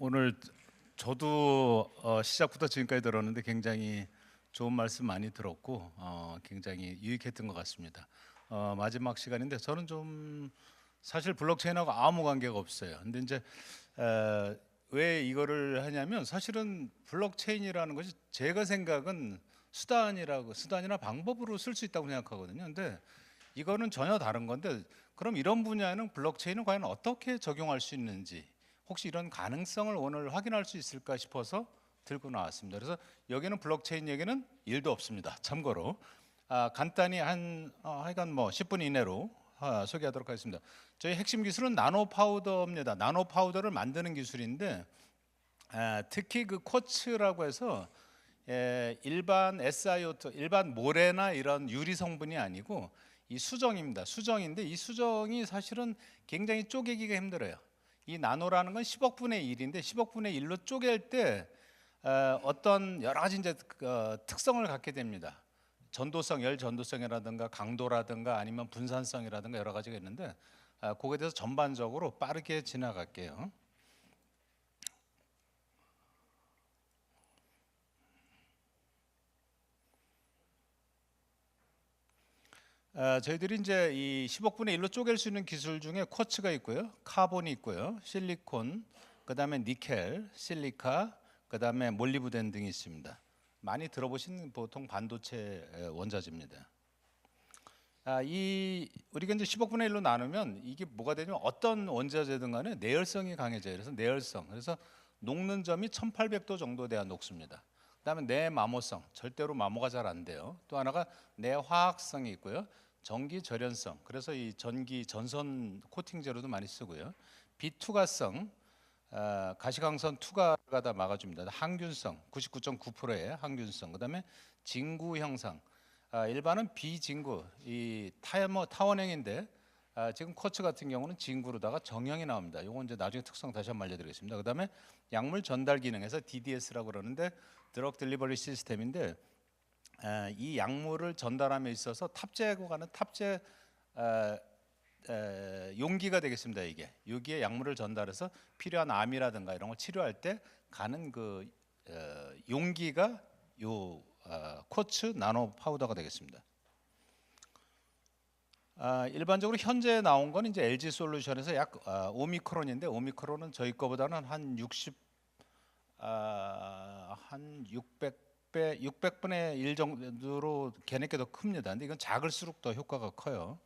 오늘 저도 시작부터 지금까지 들었는데 굉장히 좋은 말씀 많이 들었고 굉장히 유익했던 것 같습니다. 마지막 시간인데 저는 좀 사실 블록체인하고 아무 관계가 없어요. 근데 이제 왜 이거를 하냐면 사실은 블록체인이라는 것이 제가 생각은 수단이나 방법으로 쓸 수 있다고 생각하거든요. 근데 이거는 전혀 다른 건데 그럼 이런 분야에는 블록체인을 과연 어떻게 적용할 수 있는지 혹시 이런 가능성을 오늘 확인할 수 있을까 싶어서 들고 나왔습니다. 그래서 여기는 블록체인 얘기는 1도 없습니다. 참고로 간단히 하여간 뭐 10분 이내로 소개하도록 하겠습니다. 저희 핵심 기술은 나노 파우더입니다. 나노 파우더를 만드는 기술인데 특히 그 쿼츠라고 해서 일반 SiO2, 일반 모래나 이런 유리 성분이 아니고 이 수정입니다. 수정인데 이 수정이 사실은 굉장히 쪼개기가 힘들어요. 이 나노라는 건 10억분의 1인데 10억분의 1로 쪼갤 때 어떤 여러 가지 이제 특성을 갖게 됩니다. 전도성, 열 전도성이라든가 강도라든가 아니면 분산성이라든가 여러 가지가 있는데 그거에 대해서 전반적으로 빠르게 지나갈게요. 저희들이 이제 이 10억분의 1로 쪼갤 수 있는 기술 중에 쿼츠가 있고요, 카본이 있고요, 실리콘, 그다음에 니켈, 실리카, 그다음에 몰리브덴 등이 있습니다. 많이 들어보신 보통 반도체 원자재입니다. 이 우리가 이제 10억분의 1로 나누면 이게 뭐가 되냐면 어떤 원자재든 간에 내열성이 강해져요. 그래서 내열성, 그래서 녹는 점이 1800도 정도 돼야 녹습니다. 그다음에 내마모성, 절대로 마모가 잘 안 돼요. 또 하나가 내화학성이 있고요, 전기 절연성, 그래서 이 전기 전선 코팅제로도 많이 쓰고요. 비투과성, 가시광선 투과가 다 막아줍니다. 항균성, 99.9%의 항균성. 그다음에 진구 형상. 일반은 비진구, 이 타원형인데 지금 쿼츠 같은 경우는 진구로다가 정형이 나옵니다. 이건 이제 나중에 특성 다시 한번 알려드리겠습니다. 그다음에 약물 전달 기능에서 DDS라고 그러는데 드럭 딜리버리 시스템인데 이 약물을 전달함에 있어서 탑재하고 가는 탑재 용기가 되겠습니다. 이게 여기에 약물을 전달해서 필요한 암이라든가 이런 걸 치료할 때 가는 그 용기가 요 쿼츠 나노 파우더가 되겠습니다. 일반적으로 현재 나온 건 이제 LG 솔루션에서 약 5미크론인데 5미크론은 저희 거보다는 한 60, 한 600분의 1 정도로 걔네께 더 큽니다. 근데 이건 작을수록 더 효과가 커요.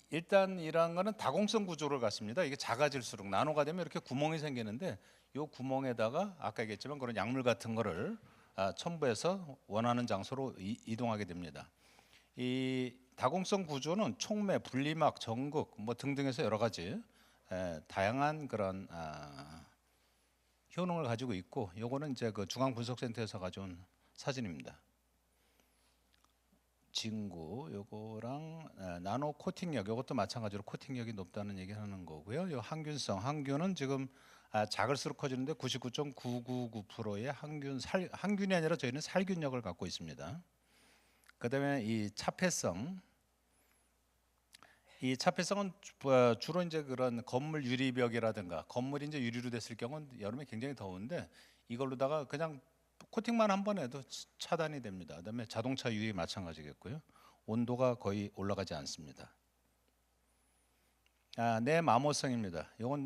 일단 이런 거는 다공성 구조를 갖습니다. 이게 작아질수록 나노가 되면 이렇게 구멍이 생기는데 이 구멍에다가 아까 얘기했지만 그런 약물 같은 거를 첨부해서 원하는 장소로 이동하게 됩니다. 이 다공성 구조는 촉매, 분리막, 전극 뭐 등등해서 여러 가지 다양한 그런 효능을 가지고 있고, 요거는 이제 그 중앙분석센터에서 가져온 사진입니다. 진구 요거랑 나노 코팅력, 요것도 마찬가지로 코팅력이 높다는 얘기를 하는 거고요. 요 항균성, 항균은 지금 작을수록 커지는데 99.999%의 항균이 아니라 저희는 살균력을 갖고 있습니다. 그다음에 이 차폐성, 이 차폐성은 주로 이제 그런 건물 유리벽이라든가 건물이 이제 유리로 됐을 경우는 여름에 굉장히 더운데 이걸로다가 그냥 코팅만 한 번 해도 차단이 됩니다. 그다음에 자동차 유리 마찬가지겠고요. 온도가 거의 올라가지 않습니다. 내마모성입니다. 이건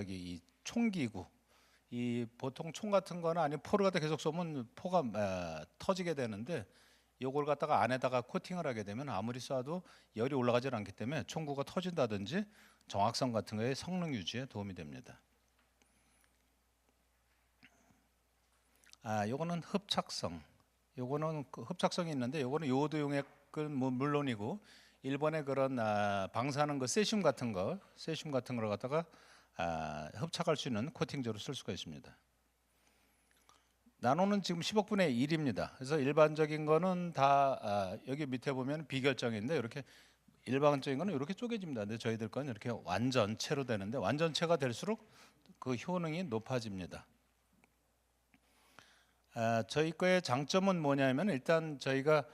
이 총기구, 이 보통 총 같은 거는 아니면 포를 갖다 계속 쏘면 포가 터지게 되는데 요걸 갖다가 안에다가 코팅을 하게 되면 아무리 쏴도 열이 올라가지 않기 때문에 총구가 터진다든지 정확성 같은 거에 성능 유지에 도움이 됩니다. 요거는 흡착성. 요거는 흡착성이 있는데 요거는 요오드 용액은 뭐 물론이고 일본의 그런 방사능 그 세슘 같은 걸 갖다가 흡착할 수 있는 코팅제로 쓸 수가 있습니다. 나노는 지금 10억분의 1입니다. 그래서 일반적인 거는 다 여기 밑에 보면 비결정인데 이렇게 일반적인 거는 이렇게 쪼개집니다. 근데 저희들 건 이렇게 완전체로 되는데 완전체가 될수록 그 효능이 높아집니다. 저희 거의 장점은 뭐냐면 일단 저희가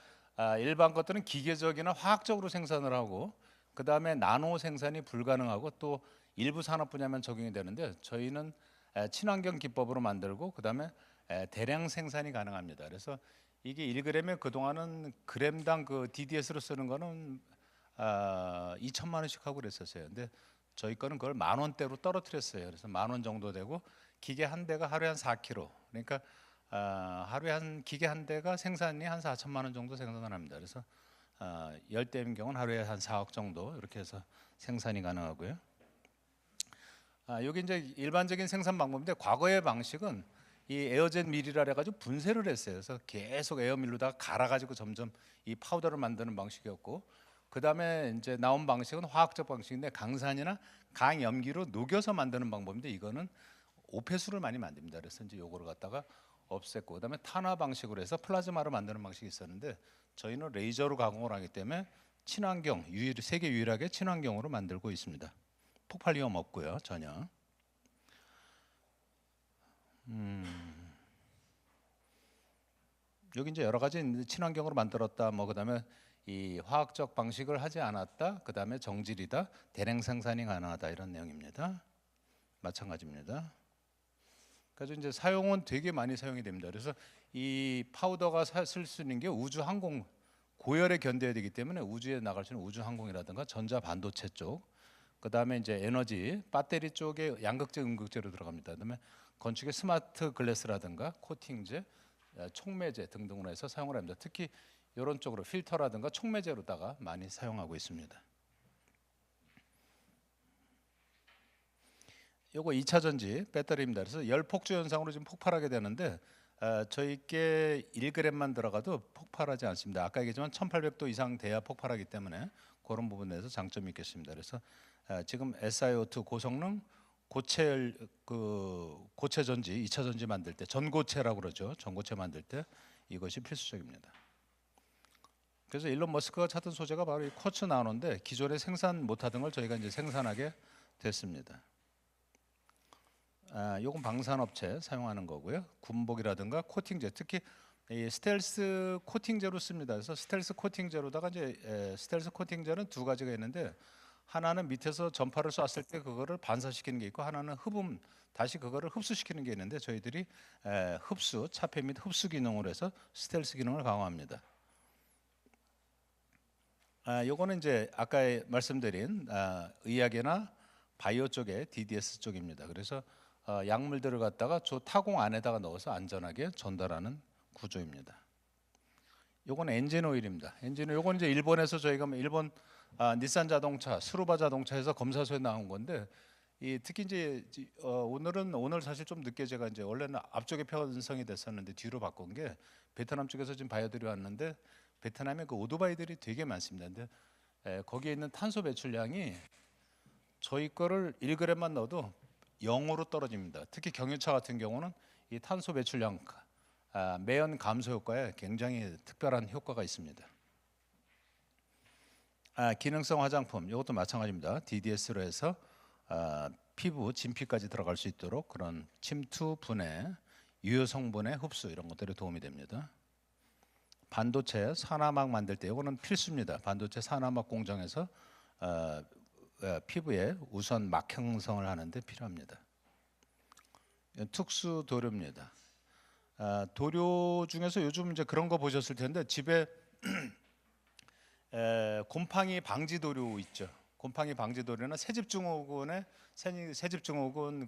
일반 것들은 기계적이나 화학적으로 생산을 하고 그 다음에 나노 생산이 불가능하고 또 일부 산업 분야만 적용이 되는데 저희는 친환경 기법으로 만들고 그다음에 대량 생산이 가능합니다. 그래서 이게 1g에 그동안은 g당 그 DDS로 쓰는 거는 2천만 원씩 하고 그랬었어요. 근데 저희 거는 그걸 10,000원대로 떨어뜨렸어요. 그래서 10,000원 정도 되고 기계 한 대가 하루에 한 4kg. 그러니까 하루에 한 기계 한 대가 생산이 한 4천만 원 정도 생산을 합니다. 그래서 10대인 경우는 하루에 한 4억 정도 이렇게 해서 생산이 가능하고요. 여기 이제 일반적인 생산 방법인데 과거의 방식은 이 에어젯 밀이라 해가지고 분쇄를 했어요. 그래서 계속 에어밀로다가 갈아가지고 점점 이 파우더를 만드는 방식이었고, 그 다음에 이제 나온 방식은 화학적 방식인데 강산이나 강염기로 녹여서 만드는 방법인데 이거는 오폐수를 많이 만듭니다. 그래서 이제 요거를 갖다가 없앴고, 그다음에 탄화 방식으로 해서 플라즈마로 만드는 방식이 있었는데 저희는 레이저로 가공을 하기 때문에 친환경 세계 유일하게 친환경으로 만들고 있습니다. 폭발 위험 없고요, 전혀. 여기 이제 여러 가지 친환경으로 만들었다, 뭐 그다음에 이 화학적 방식을 하지 않았다, 그다음에 정질이다, 대량 생산이 가능하다 이런 내용입니다. 마찬가지입니다. 그래서 이제 사용은 되게 많이 사용이 됩니다. 그래서 이 파우더가 쓸 수 있는 게 우주 항공 고열에 견뎌야 되기 때문에 우주에 나갈 수 있는 우주 항공이라든가 전자 반도체 쪽, 그다음에 이제 에너지 배터리 쪽에 양극재, 음극재로 들어갑니다. 그다음에 건축의 스마트 글래스라든가 코팅제, 촉매제 등등으로 해서 사용을 합니다. 특히 이런 쪽으로 필터라든가 촉매제로다가 많이 사용하고 있습니다. 요거 2차 전지 배터리입니다. 그래서 열 폭주 현상으로 지금 폭발하게 되는데 저희께 1g만 들어가도 폭발하지 않습니다. 아까 얘기했지만 1800도 이상 돼야 폭발하기 때문에 그런 부분에서 장점이 있겠습니다. 그래서 지금 SiO2 고성능 고체 전지, 2차 전지 만들 때 전고체라고 그러죠. 전고체 만들 때 이것이 필수적입니다. 그래서 일론 머스크가 찾은 소재가 바로 이 쿼츠 나노인데 기존에 생산 못하던 걸 저희가 이제 생산하게 됐습니다. 요건 방산업체 사용하는 거고요. 군복이라든가 코팅제, 특히 이 스텔스 코팅제로 씁니다. 그래서 스텔스 코팅제로다가 이제 스텔스 코팅제는 두 가지가 있는데 하나는 밑에서 전파를 쐈을 때 그거를 반사시키는 게 있고 하나는 다시 그거를 흡수시키는 게 있는데 저희들이 흡수, 차폐 및 흡수 기능으로 해서 스텔스 기능을 강화합니다. 요거는 이제 아까 말씀드린 의학이나 바이오 쪽의 DDS 쪽입니다. 그래서 약물들을 갖다가 타공 안에다가 넣어서 안전하게 전달하는 구조입니다. 요건 엔진 오일입니다. 엔진 오일, 요건 이제 일본에서 저희가 일본 닛산 자동차, 스루바 자동차에서 검사소에 나온 건데 특히 이제 오늘 사실 좀 늦게 제가 이제 원래는 앞쪽에 편성이 됐었는데 뒤로 바꾼 게 베트남 쪽에서 지금 바이오들이 왔는데 베트남에 그 오토바이들이 되게 많습니다. 근데 거기에 있는 탄소 배출량이 저희 거를 1g만 넣어도 0으로 떨어집니다. 특히 경유차 같은 경우는 이 탄소 배출량 매연 감소 효과에 굉장히 특별한 효과가 있습니다. 기능성 화장품 이것도 마찬가지입니다. DDS로 해서 피부 진피까지 들어갈 수 있도록 그런 침투, 분해, 유효 성분의 흡수 이런 것들이 도움이 됩니다. 반도체 산화막 만들 때 이거는 필수입니다. 반도체 산화막 공정에서 피부에 우선 막 형성을 하는데 필요합니다. 특수 도료입니다. 도료 중에서 요즘 이제 그런 거 보셨을 텐데 집에 곰팡이 방지 도료 있죠. 곰팡이 방지 도료는 새집증후군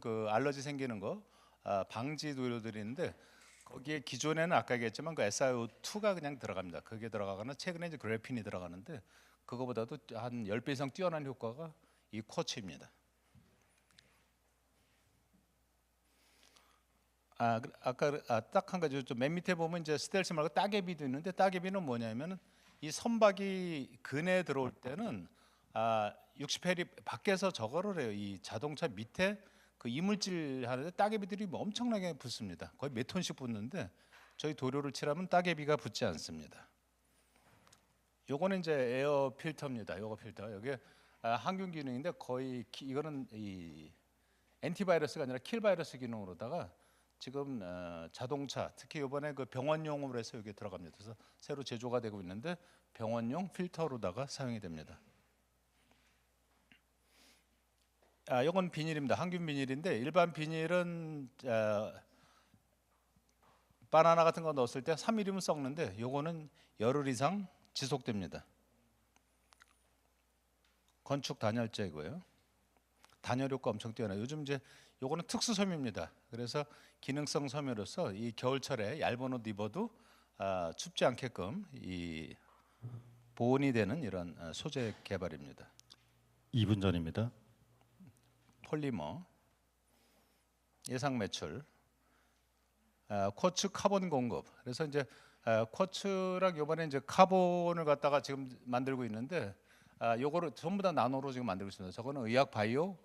그 알러지 생기는 거 방지 도료들이 있는데 거기에 기존에는 아까 얘기했지만 그 SiO2가 그냥 들어갑니다. 그게 들어가거나 최근에 이제 그래핀이 들어가는데 그거보다도 한 10배 이상 뛰어난 효과가 이 쿼츠입니다. 아까 딱 한 가지 좀 맨 밑에 보면 이제 스텔스 말고 따개비도 있는데 따개비는 뭐냐면은 이 선박이 근에 들어올 때는 60해리 밖에서 저거를 해요. 이 자동차 밑에 그 이물질 하는데 따개비들이 뭐 엄청나게 붙습니다. 거의 몇 톤씩 붙는데 저희 도료를 칠하면 따개비가 붙지 않습니다. 요거는 이제 에어 필터입니다. 요거 필터 여기 항균 기능인데 거의 이거는 이 엔티바이러스가 아니라 킬바이러스 기능으로다가 지금 자동차 특히 이번에 그 병원용으로 해서 여기 들어갑니다. 그래서 새로 제조가 되고 있는데 병원용 필터로다가 사용이 됩니다. 이건 비닐입니다. 항균 비닐인데 일반 비닐은 바나나 같은 거 넣었을 때 3일이면 썩는데 요거는 열흘 이상 지속됩니다. 건축 단열재고요. 단열 효과 엄청 뛰어나요. 요즘 이제 요거는 특수 섬유입니다. 그래서 기능성 섬유로서 이 겨울철에 얇은 옷 입어도 춥지 않게끔 이 보온이 되는 이런 소재 개발입니다. 2분 전입니다. 폴리머 예상 매출 쿼츠 카본 공급. 그래서 이제 쿼츠랑 요번에 이제 카본을 갖다가 지금 만들고 있는데 요거를 전부 다 나노로 지금 만들고 있습니다. 저거는 의학 바이오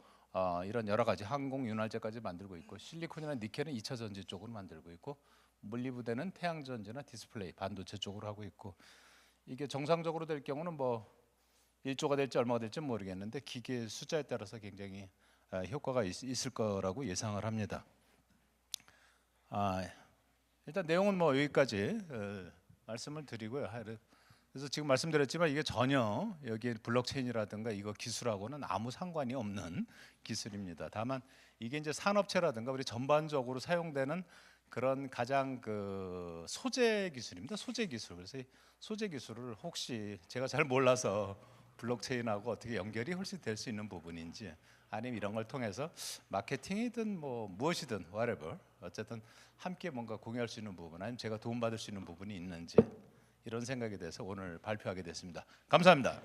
이런 여러 가지 항공 윤활제까지 만들고 있고 실리콘이나 니켈은 2차 전지 쪽으로 만들고 있고 물리부대는 태양 전지나 디스플레이 반도체 쪽으로 하고 있고 이게 정상적으로 될 경우는 뭐 1조가 될지 얼마가 될지 모르겠는데 기계 숫자에 따라서 굉장히 효과가 있을 거라고 예상을 합니다. 일단 내용은 뭐 여기까지 말씀을 드리고요. 그래서 지금 말씀드렸지만 이게 전혀 여기 블록체인이라든가 이거 기술하고는 아무 상관이 없는 기술입니다. 다만 이게 이제 산업체라든가 우리 전반적으로 사용되는 그런 가장 그 소재 기술입니다. 소재 기술. 그래서 이 소재 기술을 혹시 제가 잘 몰라서 블록체인하고 어떻게 연결이 훨씬 될 수 있는 부분인지 아니면 이런 걸 통해서 마케팅이든 뭐 무엇이든 whatever 어쨌든 함께 뭔가 공유할 수 있는 부분 아니면 제가 도움받을 수 있는 부분이 있는지 이런 생각에 대해서 오늘 발표하게 됐습니다. 감사합니다.